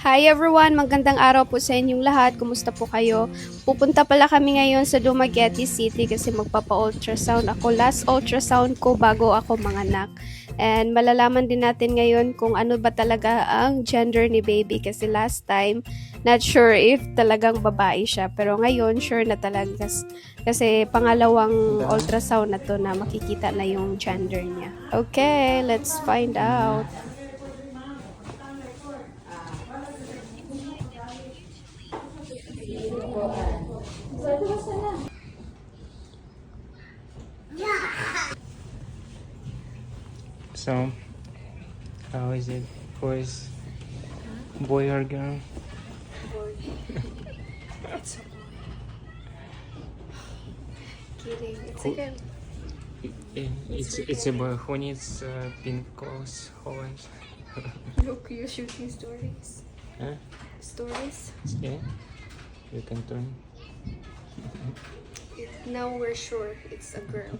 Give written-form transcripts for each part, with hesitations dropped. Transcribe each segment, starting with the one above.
Hi everyone! Magandang araw po sa inyong lahat. Kumusta po kayo? Pupunta pala kami ngayon sa Dumaguete City kasi magpapa-ultrasound ako. Last ultrasound ko bago ako manganak. And malalaman din natin ngayon kung ano ba talaga ang gender ni baby kasi last time, not sure if talagang babae siya. Pero ngayon, sure na talaga kasi pangalawang ultrasound na to na makikita na yung gender niya. Okay, let's find out. So, how is it? Who is boy or girl? It's a boy. Kidding. It's a girl. It's a boy who needs pink clothes. Always. Look, you're shooting stories. Huh? Stories. Yeah. You can turn. Now we're sure it's a girl.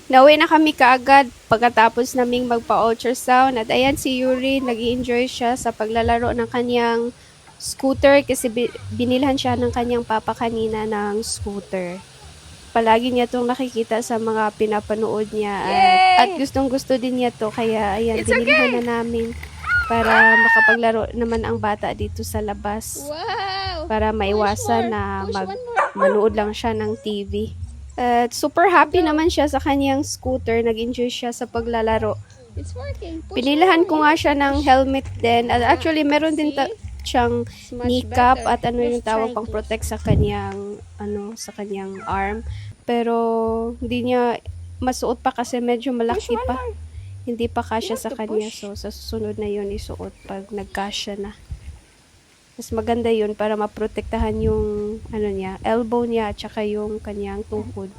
Nauwi na kami kaagad pagkatapos naming magpa-ultrasound at ayan si Yuri, nag-enjoy siya sa paglalaro ng kanyang scooter kasi binilhan siya ng kanyang papa kanina ng scooter. Palagi niya itong nakikita sa mga pinapanood niya at gustong gusto din niya to kaya ayan, binilhan na namin para makapaglaro naman ang bata dito sa labas. Wow! Para maiwasan na manood lang siya ng TV. At super happy naman siya sa kanyang scooter. Nag-enjoy siya sa paglalaro. It's working. Push Pinilahan ko more. nga siya ng helmet din. At actually, meron din siyang much kneecap better. at ano yung Let's tawag try pang this. protect sa kanyang arm. Pero hindi niya masuot pa kasi medyo malaki pa. Hindi pa kasya sa kanya. So sa susunod na yun isuot pag nagkasya na. Mas maganda yun para maprotektahan yung niya, elbow niya at saka yung kanyang tuhod.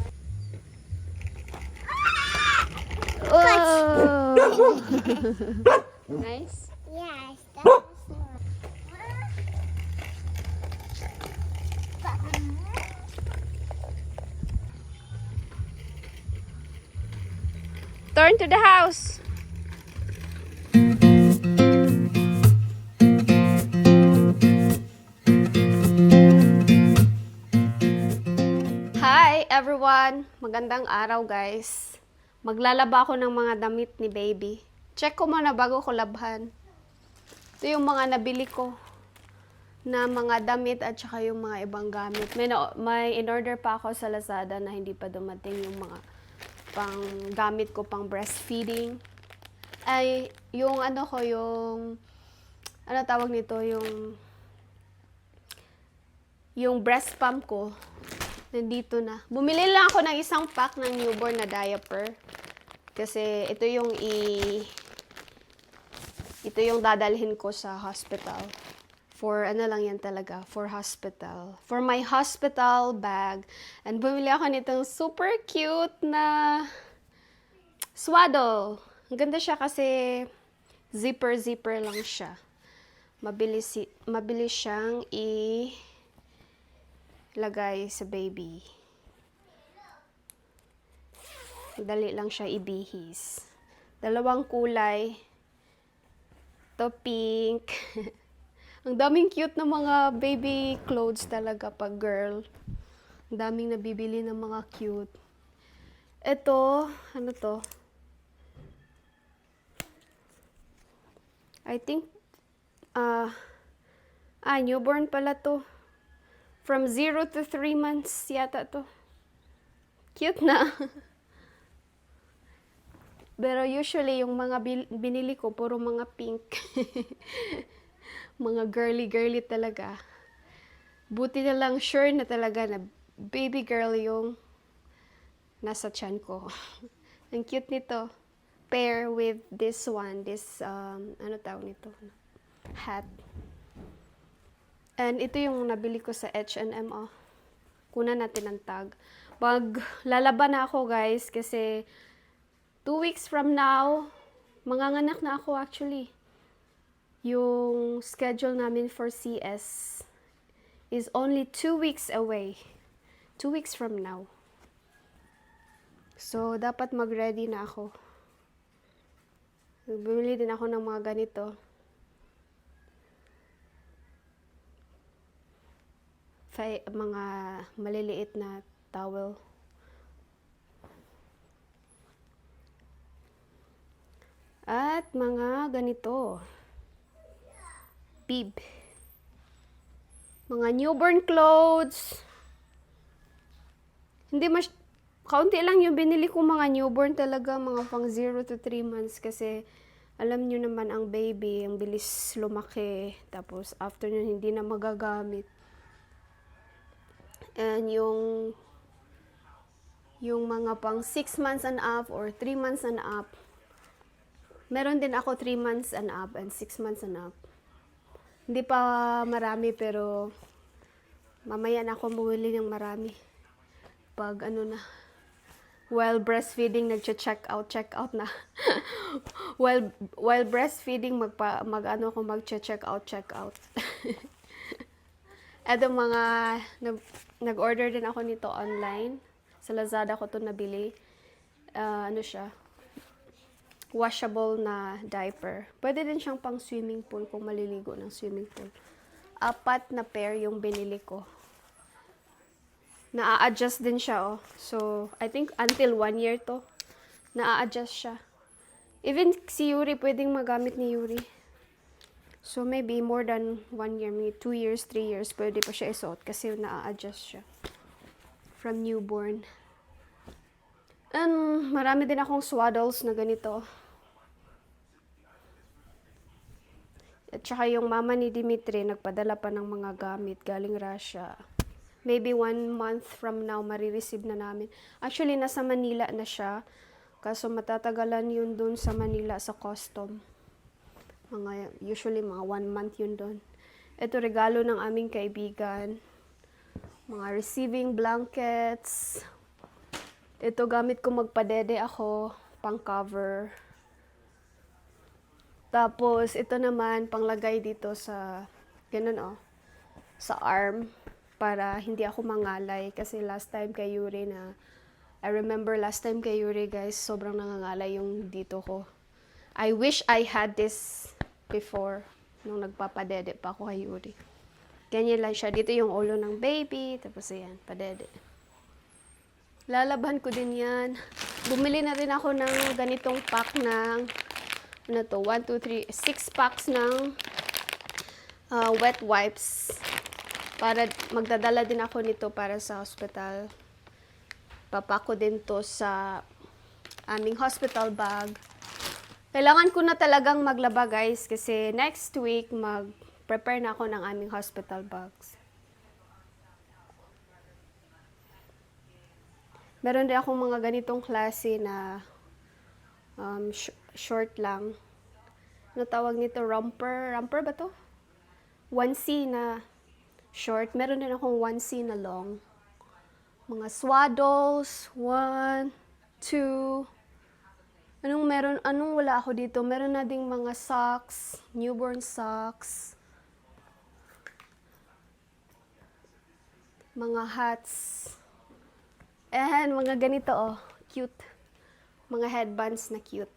Oh! Nice. Yes, that was one. Turn to the house. Hi everyone! Magandang araw guys. Maglalaba ako ng mga damit ni baby. Check ko muna bago ko labhan. Ito yung mga nabili ko na mga damit at saka yung mga ibang gamit. May in-order pa ako sa Lazada na hindi pa dumating yung mga pang gamit ko pang breastfeeding. Ay, yung tawag nito, yung breast pump ko, nandito na. Bumili lang ako ng isang pack ng newborn na diaper. Kasi ito yung dadalhin ko sa hospital. For lang yan talaga, for hospital. For my hospital bag. And bumili ako nitong super cute na swaddle. Ang ganda siya kasi zipper lang siya. Mabilis siyang ilagay sa baby. Dali lang siya ibihis. Dalawang kulay. Ito pink. Ang daming cute na mga baby clothes talaga pag girl. Ang daming nabibili ng mga cute. Ito, ano to? I think, newborn pala to. From 0 to 3 months yata to. Cute na. Pero usually, yung mga binili ko, puro mga pink. Mga girly talaga. Buti na lang sure na talaga na baby girl yung nasa tiyan ko. Ang cute nito. Pair with this one, ano tawag nito? Hat. And ito yung nabili ko sa H&M, oh. Kunan natin ang tag. Lalaban na ako, guys, kasi 2 weeks from now, manganganak na ako actually. Yung schedule namin for CS is only 2 weeks away. 2 weeks from now. So, dapat mag-ready na ako. Bumili din ako ng mga ganito. mga maliliit na towel. At mga ganito. Bib. Mga newborn clothes. Hindi kaunti lang yung binili ko mga newborn talaga, mga pang 0 to 3 months kasi alam nyo naman ang baby, ang bilis lumaki. Tapos after nun, hindi na magagamit. And yung mga pang 6 months and up or 3 months and up, meron din ako 3 months and up and 6 months and up. Hindi pa marami pero mamaya na ako bumili ng marami. Pag ano na, while breastfeeding, check out na. while breastfeeding, mag-check out. Eto mga, nag-order din ako nito online. Sa Lazada ko to nabili. Ano siya? Washable na diaper. Pwede din siyang pang swimming pool kung maliligo ng swimming pool. 4 na pair yung binili ko. Na-adjust din siya, oh. So, I think until 1 year to, na-adjust siya. Even si Yuri, pwedeng magamit ni Yuri. So, maybe more than 1 year, maybe 2 years, 3 years, pwede pa siya isuot kasi na-adjust siya. From newborn. And, marami din akong swaddles na ganito. At saka yung mama ni Dimitri, nagpadala pa ng mga gamit galing Russia. Maybe 1 month from now, marireceive na namin. Actually, nasa Manila na siya. Kaso matatagalan yun dun sa Manila sa custom. Usually, mga 1 month yun dun. Ito, regalo ng aming kaibigan. Mga receiving blankets. Ito, gamit ko magpadede ako. Pang cover. Tapos, ito naman, panglagay dito sa, ganun sa arm. Para hindi ako mangalay. Kasi last time kay Yuri I remember last time kay Yuri, guys, sobrang nangangalay yung dito ko. I wish I had this before, nung nagpapadede pa ako kay Yuri. Ganyan lang siya. Dito yung ulo ng baby, tapos ayan, padede. Lalaban ko din yan. Bumili na rin ako ng ganitong pack ng, 1, 2, 3, 6 packs ng wet wipes. Para magdadala din ako nito para sa hospital. Papako din to sa aming hospital bag. Kailangan ko na talagang maglaba, guys, kasi next week mag-prepare na ako ng aming hospital bags. Meron din akong mga ganitong klase na short lang. Ano tawag nito? Romper? Romper ba to? 1C na short. Meron din akong 1C na long. Mga swaddles. 1, 2. Anong wala ako dito? Meron na ding mga socks. Newborn socks. Mga hats. And mga ganito, cute. Mga headbands na cute.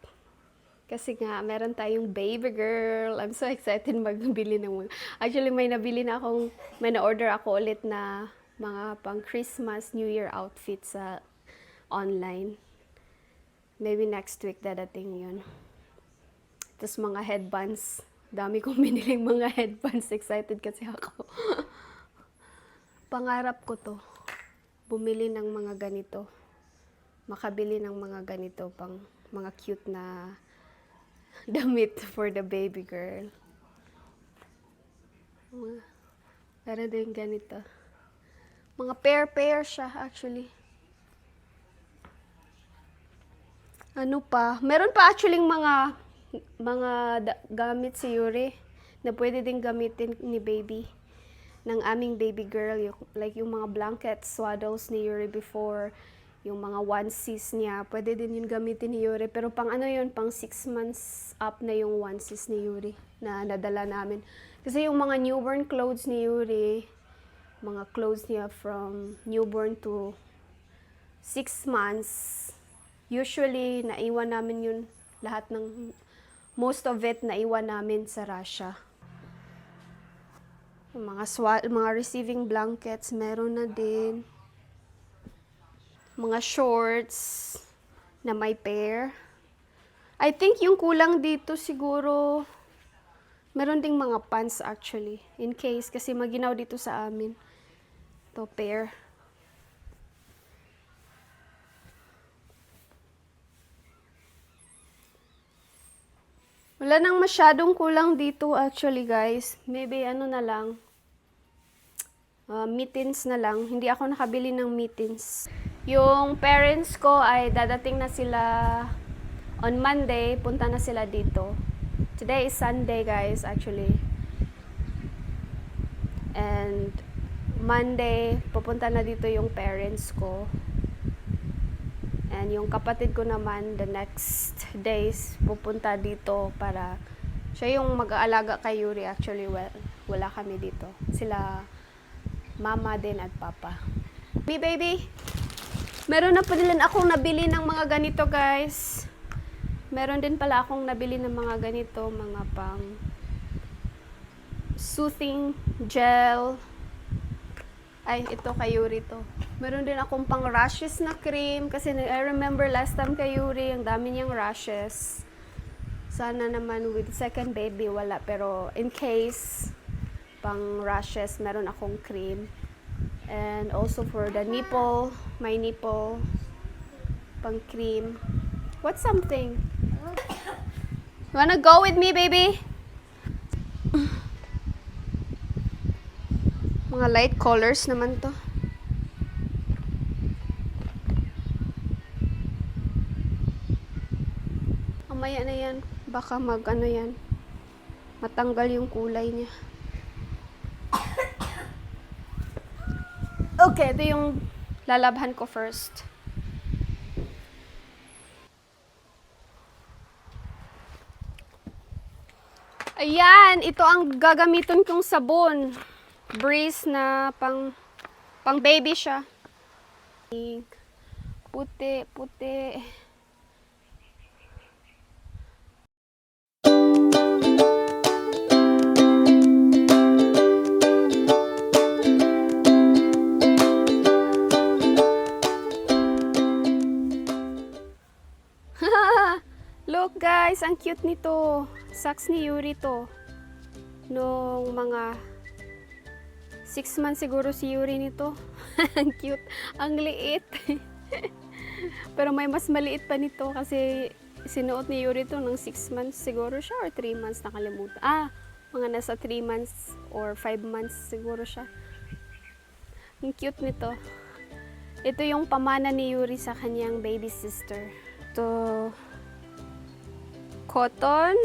Kasi nga, meron tayong baby girl. I'm so excited magbili ng mga. Actually, may na-order ako ulit na mga pang Christmas, New Year outfit sa online. Maybe next week dadating yun. Tapos mga headbands. Dami kong biniling mga headbands. Excited kasi ako. Pangarap ko to. Bumili ng mga ganito. Makabili ng mga ganito pang mga cute na damit for the baby girl. Para din ganito. Mga pair siya actually. Ano pa? Meron pa actually mga gamit si Yuri na pwede din gamitin ni baby. Ng aming baby girl. Like yung mga blankets, swaddles ni Yuri before. Yung mga onesies niya, pwede din yun gamitin ni Yuri. Pero pang ano yun, pang 6 months up na yung onesies ni Yuri na nadala namin. Kasi yung mga newborn clothes ni Yuri, mga clothes niya from newborn to 6 months, usually naiwan namin yun lahat most of it naiwan namin sa Russia. Mga receiving blankets, meron na din. Mga shorts na may pair. I think yung kulang dito siguro, meron ding mga pants actually. In case, kasi maginaw dito sa amin. To pair. Wala nang masyadong kulang dito actually guys. Maybe ano na lang. Mittens na lang. Hindi ako nakabili ng mittens. Yung parents ko ay dadating na sila on Monday. Punta na sila dito. Today is Sunday guys actually. And Monday, pupunta na dito yung parents ko. And yung kapatid ko naman, the next days, pupunta dito para siya yung mag-aalaga kay Yuri. Actually, well, wala kami dito. Sila mama din at papa. Baby! Meron na pa din akong nabili ng mga ganito, guys. Meron din pala akong nabili ng mga ganito, mga pang soothing gel. Ay, ito kay Yuri to. Meron din akong pang rashes na cream kasi I remember last time kay Yuri, ang dami niyang rashes. Sana naman with second baby wala, pero in case pang rashes, meron akong cream. And also for the nipple, my nipple pang cream. What's something? You wanna go with me, baby? Mga light colors naman to. Mamaya na yan. Baka ano yan. Matanggal yung kulay niya. Okay, ito yung lalabhan ko first. Ayan, ito ang gagamitin kong sabon. Breeze na pang baby siya. Puti, puti. Look guys, ang cute nito. Socks ni Yuri to. Nung mga 6 months siguro si Yuri nito. Ang cute. Ang liit. Pero may mas maliit pa nito kasi sinuot ni Yuri to ng 6 months siguro siya or 3 months, nakalimutan. Mga nasa 3 months or 5 months siguro siya. Ang cute nito. Ito yung pamana ni Yuri sa kanyang baby sister. Ito cotton,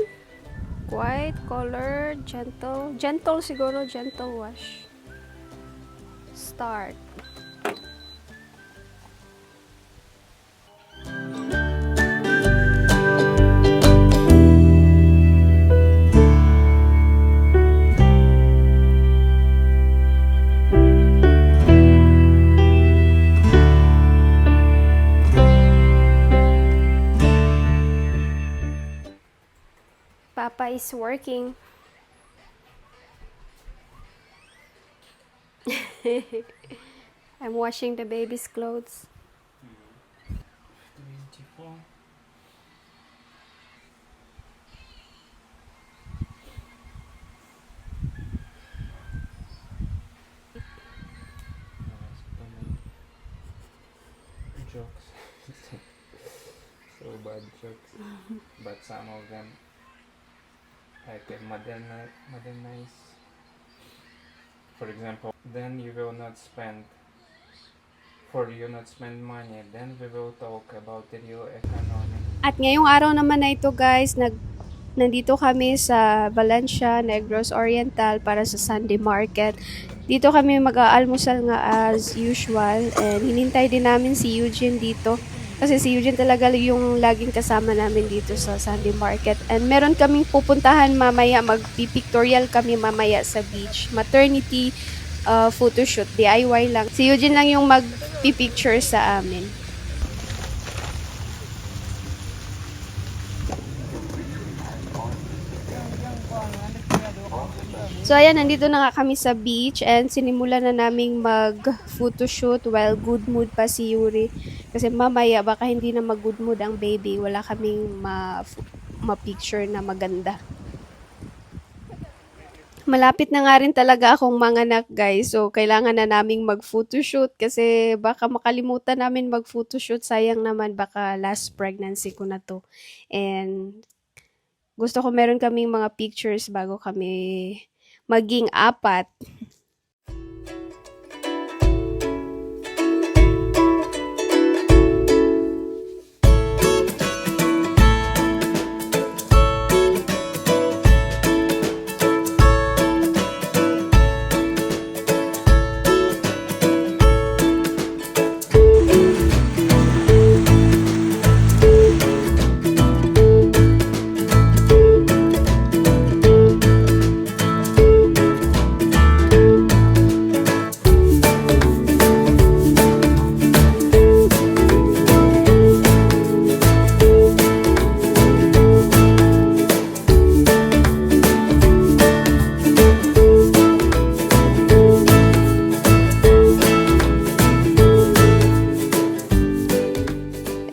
white color, gentle siguro, gentle wash. Start. Papa is working. I'm washing the baby's clothes. 24. Jokes. So bad jokes. But some of them like modernize. For example, then you will not spend money, then we will talk about the real economy. At ngayong araw naman na ito guys, nandito kami sa Valencia, Negros Oriental para sa Sunday Market. Dito kami mag-aalmusal nga as usual and hinintay din namin si Eugene dito. Kasi si Eugene talaga yung laging kasama namin dito sa Sunday Market. And meron kaming pupuntahan mamaya, magpipictorial kami mamaya sa beach. Maternity photoshoot, DIY lang. Si Eugene lang yung magpipicture sa amin. So ayan, nandito na nga kami sa beach and sinimulan na naming mag-photoshoot while good mood pa si Yuri. Kasi mamaya baka hindi na mag-good mood ang baby, wala kaming ma-picture na maganda. Malapit na nga rin talaga akong manganak guys, so kailangan na naming mag-photoshoot kasi baka makalimutan namin mag-photoshoot, sayang naman baka last pregnancy ko na to. And gusto ko meron kaming mga pictures bago kami maging apat.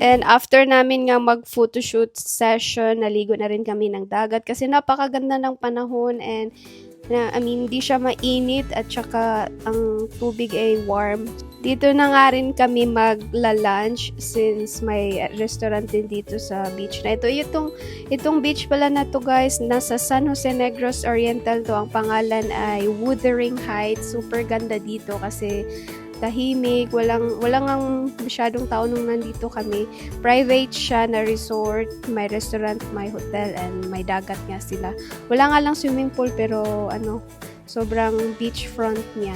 And after namin nga mag-photoshoot session, naligo na rin kami ng dagat kasi napakaganda ng panahon and hindi siya mainit at saka ang tubig ay warm. Dito na nga rin kami magla-lunch since may restaurant din dito sa beach na ito. Itong beach pala na to guys, nasa San Jose Negros Oriental to. Ang pangalan ay Wuthering Heights. Super ganda dito kasi tahimik, walang ang masyadong tao nung nandito kami. Private siya na resort, may restaurant, may hotel, and may dagat nga sila. Wala nga lang swimming pool pero sobrang beachfront niya.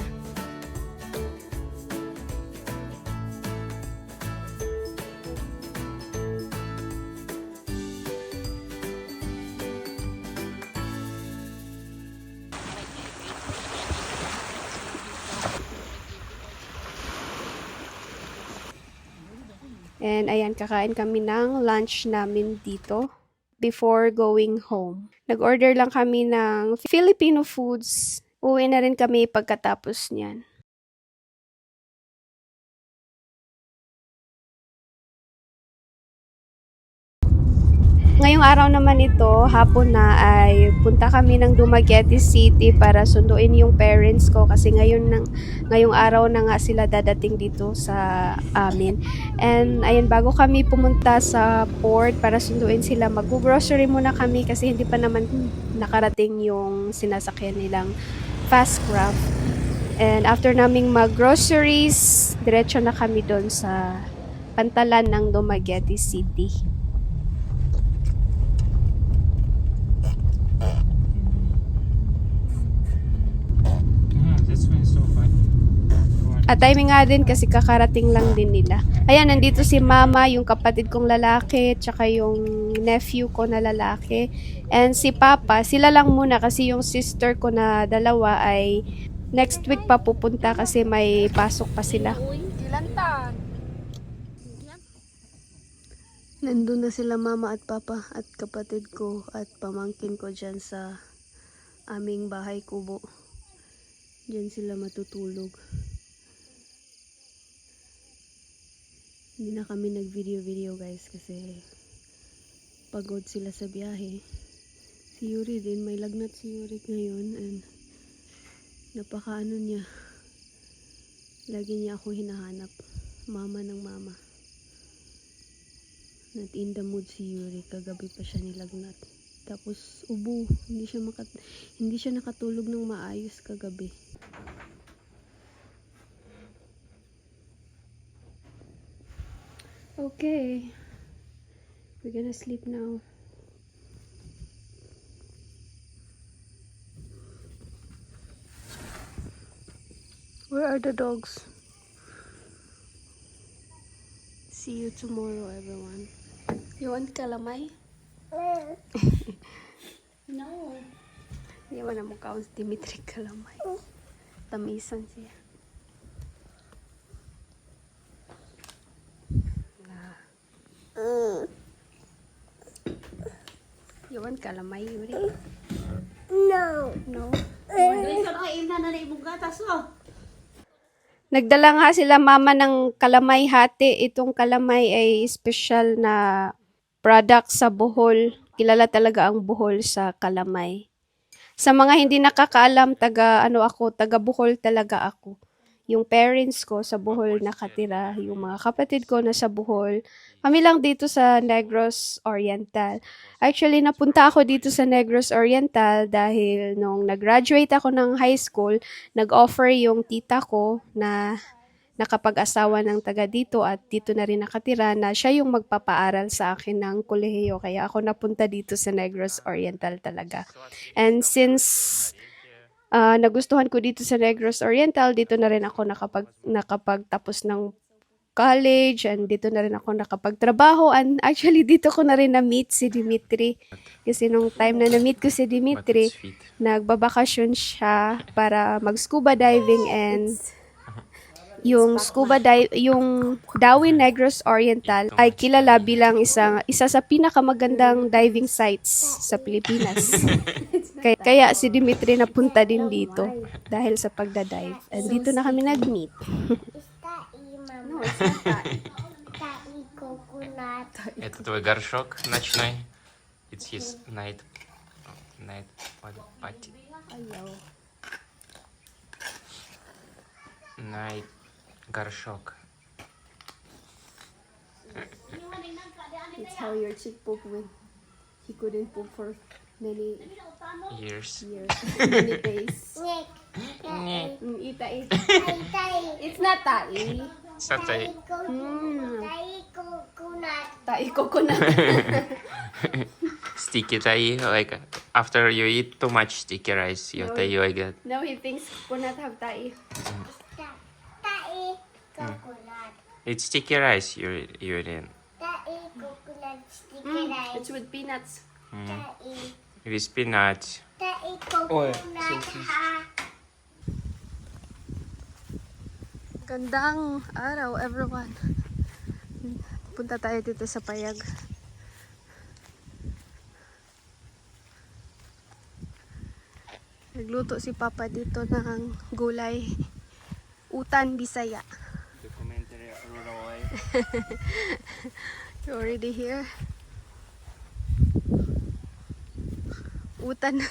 And ayan, kakain kami ng lunch namin dito before going home. Nag-order lang kami ng Filipino foods. Uwi na rin kami pagkatapos niyan. Ngayong araw naman ito, hapon na, ay punta kami ng Dumaguete City para sunduin yung parents ko kasi ngayong araw na nga sila dadating dito sa amin. And ayun, bago kami pumunta sa port para sunduin sila, mag-grocery muna kami kasi hindi pa naman nakarating yung sinasakyan nilang fast craft. And after naming mag-groceries, diretso na kami doon sa pantalan ng Dumaguete City. At timing nga din kasi kakarating lang din nila. Ayan, nandito si mama, yung kapatid kong lalaki, tsaka yung nephew ko na lalaki. And si papa, sila lang muna kasi yung sister ko na dalawa ay next week pa pupunta kasi may pasok pa sila. Nandun na sila mama at papa at kapatid ko at pamangkin ko dyan sa aming bahay kubo. Dyan sila matutulog. Hindi na kami nag-video guys kasi pagod sila sa biyahe. Si Yuri din, may lagnat si Yuri ngayon and napakaano niya. Lagi niya ako hinahanap. Mama ng mama. Not in the mood si Yuri. Kagabi pa siya nilagnat. Tapos ubo. Hindi siya nakatulog ng maayos kagabi. Okay, we're gonna sleep now. Where are the dogs? See you tomorrow, everyone. You want calamay? No. Hindi mo na mukha si Dimitri calamay. Tamisan siya. You want calamay, Yuri? No. No? Nagdala nga sila mama ng kalamay hati. Itong kalamay ay special na product sa Bohol. Kilala talaga ang Bohol sa kalamay. Sa mga hindi nakakaalam, taga Bohol talaga ako. Yung parents ko sa Bohol nakatira, yung mga kapatid ko na sa Bohol. Kami lang dito sa Negros Oriental. Actually, napunta ako dito sa Negros Oriental dahil nung nag-graduate ako ng high school, nag-offer yung tita ko na nakapag-asawa ng taga dito at dito na rin nakatira na siya yung magpapaaral sa akin ng kolehiyo. Kaya ako napunta dito sa Negros Oriental talaga. And since nagustuhan ko dito sa Negros Oriental, dito na rin ako nakapagtapos ng college and dito na rin ako nakapagtrabaho and actually dito ko na rin na-meet si Dimitri. Kasi nung time na na-meet ko si Dimitri, nagbabakasyon siya para mag-scuba diving and yung Darwin Negros Oriental ay kilala bilang isa sa pinakamagandang diving sites sa Pilipinas. Kaya si Dimitri napunta din dito dahil sa pagdadive. And dito na kami nag-meet. No, it's not tai. Tai coconut. Это твой горшок ночной. It's his night party. Night горшок. It's how your chick poop when he couldn't poop for many Years. years, many days. Nick. Ita. Tai tai. It's not tai. Satay. Tai coconut. Tai coconut. Sticky tai, like after you eat too much sticky rice, you tai like that. Now he thinks coconut have tai. Tai coconut. It's sticky rice you eating. Tai coconut sticky rice. It's with peanuts. Tai. With spinach. Tai coconut. Ha. Gandang araw, everyone. Punta tayo dito sa Payag. Nagluto si Papa dito ng gulay. Utan Bisaya. Documentary rural life. You're already here. Utan.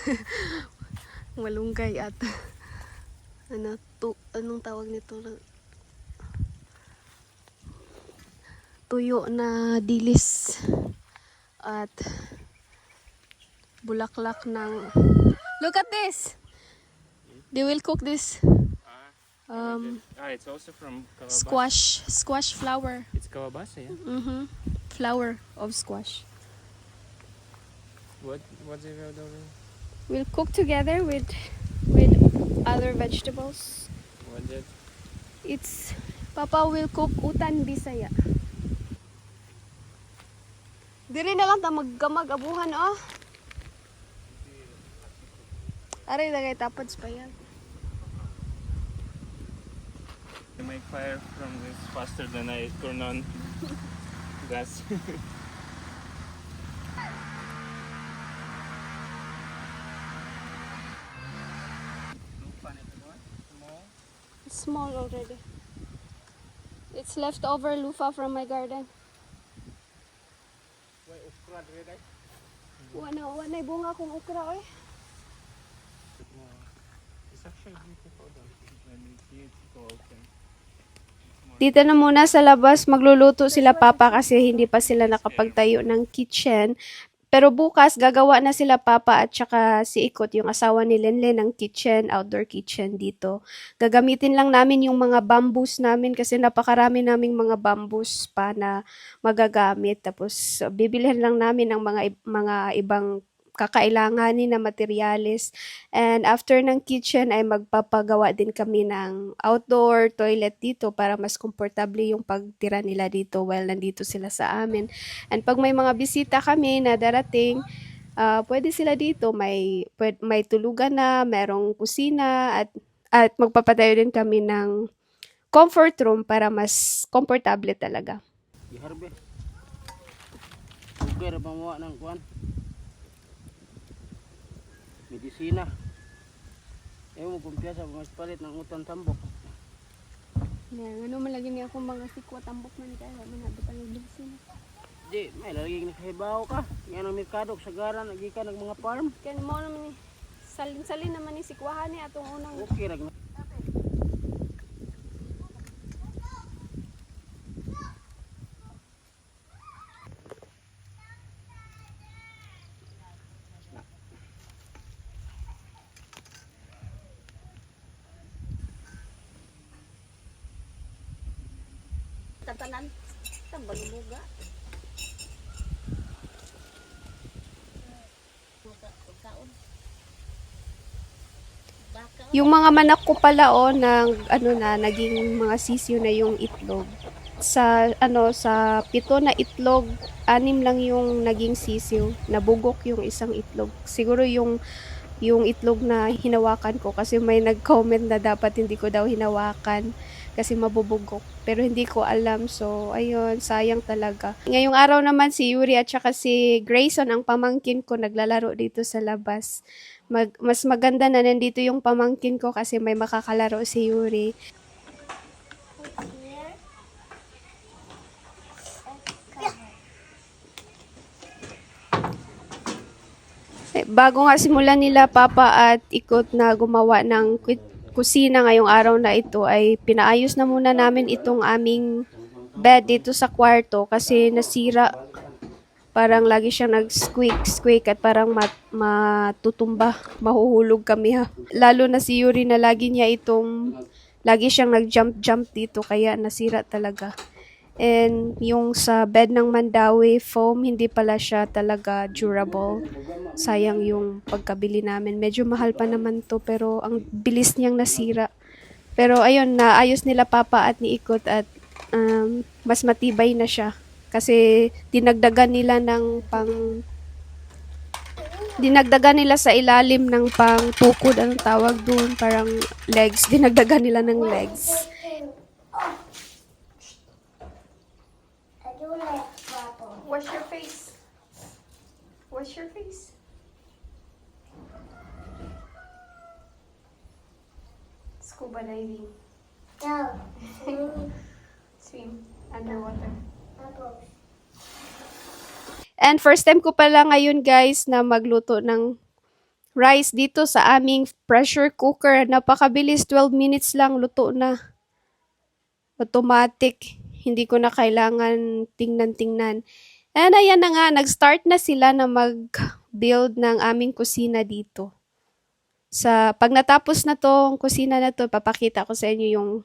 Malunggay at anong tawag nito? Tuyo na dilis at bulaklak ng look at this, they will cook this It's also from squash flower. It's kalabasa, yeah. Flower of squash What's it called over? will cook together with other vegetables. What's it? It's Papa will cook utan Bisaya. Diri na lang ta maggamag abuhan oh. Aray lagay tapad pa yan. You make fire from this faster than I turn on gas. It's small already. It's leftover lufa from my garden. Wala bunga kong okra eh. It's actually beautiful though. When you see it open. Dito na muna sa labas, magluluto sila Papa kasi hindi pa sila nakapagtayo ng kitchen. Pero bukas, gagawa na sila Papa at saka si Ikot, yung asawa ni Lenlen, ng kitchen, outdoor kitchen dito. Gagamitin lang namin yung mga bamboos namin kasi napakarami naming mga bamboos pa na magagamit. Tapos, bibilihan lang namin ng mga ibang kakailanganin na materyales. And after ng kitchen ay magpapagawa din kami ng outdoor toilet dito para mas komportable yung pagtira nila dito while nandito sila sa amin. And pag may mga bisita kami na darating, pwede sila dito. May tulugan na, merong kusina at magpapatayo din kami ng comfort room para mas komportable talaga. Iharbe. Sugar pamuha ng kuan. Medisina. Ayaw mo kumpiyansa, mas palit ng utang tambok. Yan, ano malagi niya akong mga sikwa tambok man kaya manado pa ng bilsin. Di, may lalagay nakahibaw ka. Yan ang merkado, sagaran, nagi ka ng mga farm. Kaya mo naman ni salin-salin naman ni sikwahan ni atong unang Okay, rag Tatanan. Tambal buga. Kaon. Baka Yung mga manak ko pala ng ano na naging mga sisiyo na yung itlog. Sa sa 7 na itlog, 6 lang yung naging sisiyo. Nabugok yung isang itlog. Siguro yung itlog na hinawakan ko kasi may nag-comment na dapat hindi ko daw hinawakan kasi mabubugok. Pero hindi ko alam. So, ayun, sayang talaga. Ngayong araw naman si Yuri at saka si Grayson, ang pamangkin ko, naglalaro dito sa labas. Mas maganda na nandito yung pamangkin ko kasi may makakalaro si Yuri. Bago nga simulan nila Papa at Ikot na gumawa ng kusina ngayong araw na ito ay pinaayos na muna namin itong aming bed dito sa kwarto kasi nasira. Parang lagi siyang nag-squeak at parang matutumba, mahuhulog kami ha. Lalo na si Yuri na lagi siyang nag-jump dito kaya nasira talaga. And yung sa bed ng Mandawi foam, hindi pala siya talaga durable. Sayang yung pagkabili namin. Medyo mahal pa naman to pero ang bilis niyang nasira. Pero ayun, naayos nila Papa at ni Ikot at mas matibay na siya. Kasi dinagdagan nila sa ilalim ng pang tukod, anong tawag doon, parang legs. Dinagdagan nila ng legs. I do like bubble. Wash your face. Wash your face. Scuba diving. No. Swim underwater. Bubbles. And first time ko pala ngayon guys na magluto ng rice dito sa aming pressure cooker. Napakabilis, 12 minutes lang luto na. Automatic. Hindi ko na kailangan tingnan-tingnan. And ayan na nga, nag-start na sila na mag-build ng aming kusina dito. Pag natapos na tong kusina na to, papakita ko sa inyo yung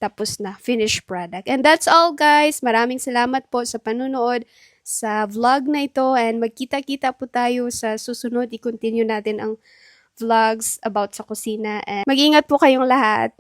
tapos na finished product. And that's all guys. Maraming salamat po sa panunood sa vlog na ito and magkita-kita po tayo sa susunod. I-continue natin ang vlogs about sa kusina and mag-ingat po kayong lahat.